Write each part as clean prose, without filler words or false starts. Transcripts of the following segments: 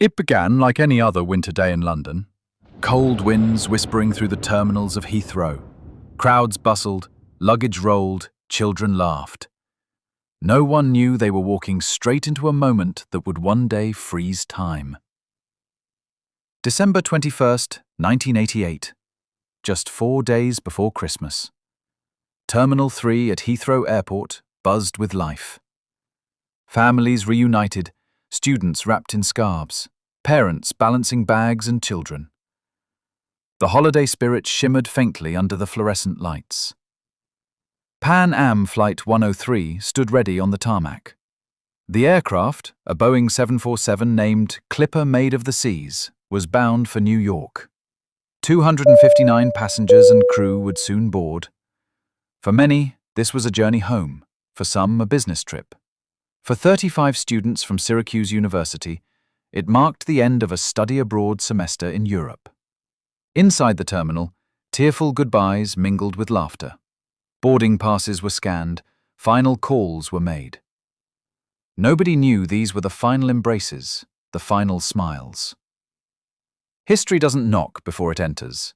It began like any other winter day in London. Cold winds whispering through the terminals of Heathrow. Crowds bustled, luggage rolled, children laughed. No one knew they were walking straight into a moment that would one day freeze time. December 21st, 1988. Just 4 days before Christmas. Terminal 3 at Heathrow Airport buzzed with life. Families reunited, students wrapped in scarves, parents balancing bags and children. The holiday spirit shimmered faintly under the fluorescent lights. Pan Am Flight 103 stood ready on the tarmac. The aircraft, a Boeing 747 named Clipper Made of the Seas, was bound for New York. 259 passengers and crew would soon board. For many, this was a journey home, for some a business trip. For 35 students from Syracuse University, it marked the end of a study abroad semester in Europe. Inside the terminal, tearful goodbyes mingled with laughter. Boarding passes were scanned, final calls were made. Nobody knew these were the final embraces, the final smiles. History doesn't knock before it enters.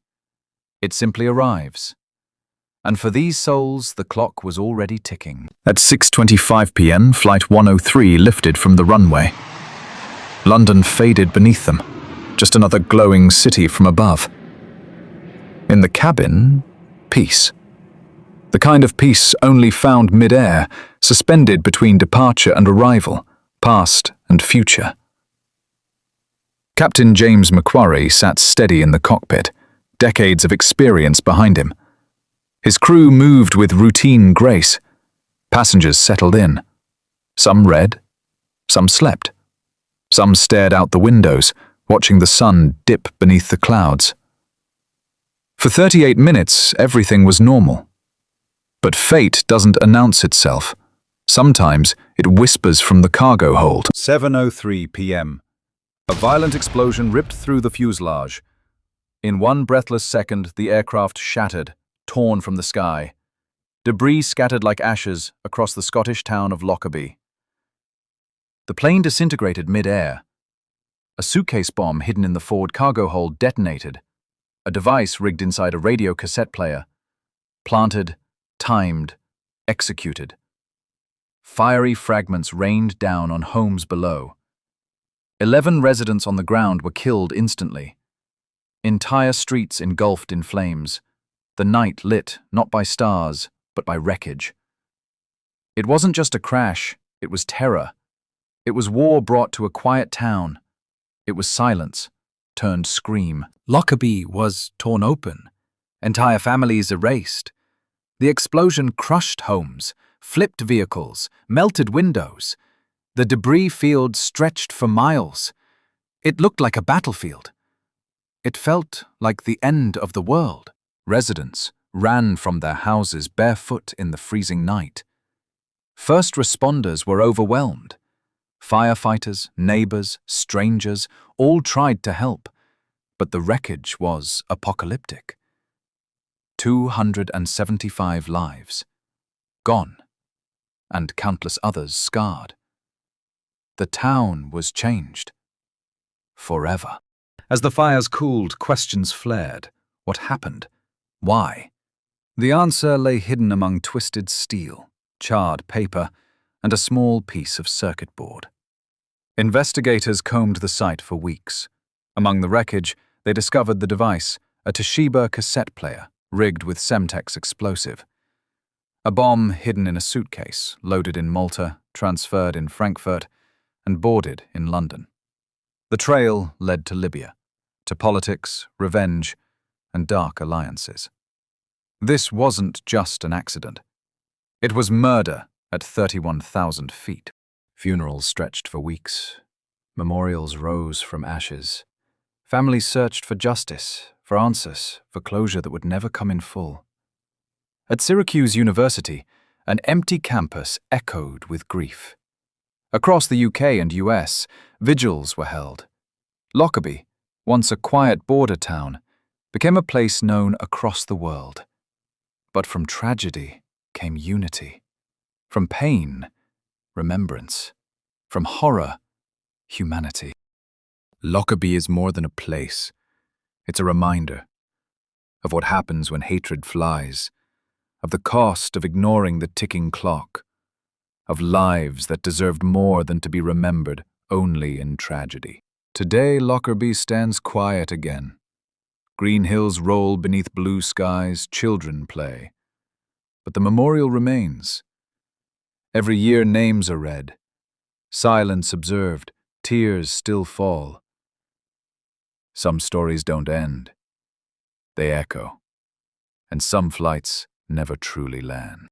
It simply arrives. And for these souls, the clock was already ticking. At 6:25 p.m., Flight 103 lifted from the runway. London faded beneath them, just another glowing city from above. In the cabin, peace. The kind of peace only found mid-air, suspended between departure and arrival, past and future. Captain James Macquarie sat steady in the cockpit, decades of experience behind him. His crew moved with routine grace. Passengers settled in. Some read, some slept. Some stared out the windows, watching the sun dip beneath the clouds. For 38 minutes, everything was normal. But fate doesn't announce itself. Sometimes it whispers from the cargo hold. 7:03 p.m. A violent explosion ripped through the fuselage. In one breathless second, the aircraft shattered, torn from the sky. Debris scattered like ashes across the Scottish town of Lockerbie. The plane disintegrated mid-air. A suitcase bomb hidden in the forward cargo hold detonated. A device rigged inside a radio cassette player. Planted, timed, executed. Fiery fragments rained down on homes below. 11 residents on the ground were killed instantly. Entire streets engulfed in flames. The night lit not by stars, but by wreckage. It wasn't just a crash, it was terror. It was war brought to a quiet town. It was silence, turned scream. Lockerbie was torn open. Entire families erased. The explosion crushed homes, flipped vehicles, melted windows. The debris field stretched for miles. It looked like a battlefield. It felt like the end of the world. Residents ran from their houses barefoot in the freezing night. First responders were overwhelmed. Firefighters, neighbors, strangers all tried to help, but the wreckage was apocalyptic. 275 lives gone, and countless others scarred. The town was changed. Forever. As the fires cooled, questions flared. What happened? Why? The answer lay hidden among twisted steel, charred paper, and a small piece of circuit board. Investigators combed the site for weeks. Among the wreckage, they discovered the device, a Toshiba cassette player, rigged with Semtex explosive. A bomb hidden in a suitcase, loaded in Malta, transferred in Frankfurt, and boarded in London. The trail led to Libya, to politics, revenge, and dark alliances. This wasn't just an accident. It was murder at 31,000 feet. Funerals stretched for weeks. Memorials rose from ashes. Families searched for justice, for answers, for closure that would never come in full. At Syracuse University, an empty campus echoed with grief. Across the UK and US, vigils were held. Lockerbie, once a quiet border town, became a place known across the world. But from tragedy came unity. From pain, remembrance. From horror, humanity. Lockerbie is more than a place. It's a reminder of what happens when hatred flies, of the cost of ignoring the ticking clock, of lives that deserved more than to be remembered only in tragedy. Today, Lockerbie stands quiet again. Green hills roll beneath blue skies, children play. But the memorial remains. Every year names are read, silence observed, tears still fall. Some stories don't end. They echo, and some flights never truly land.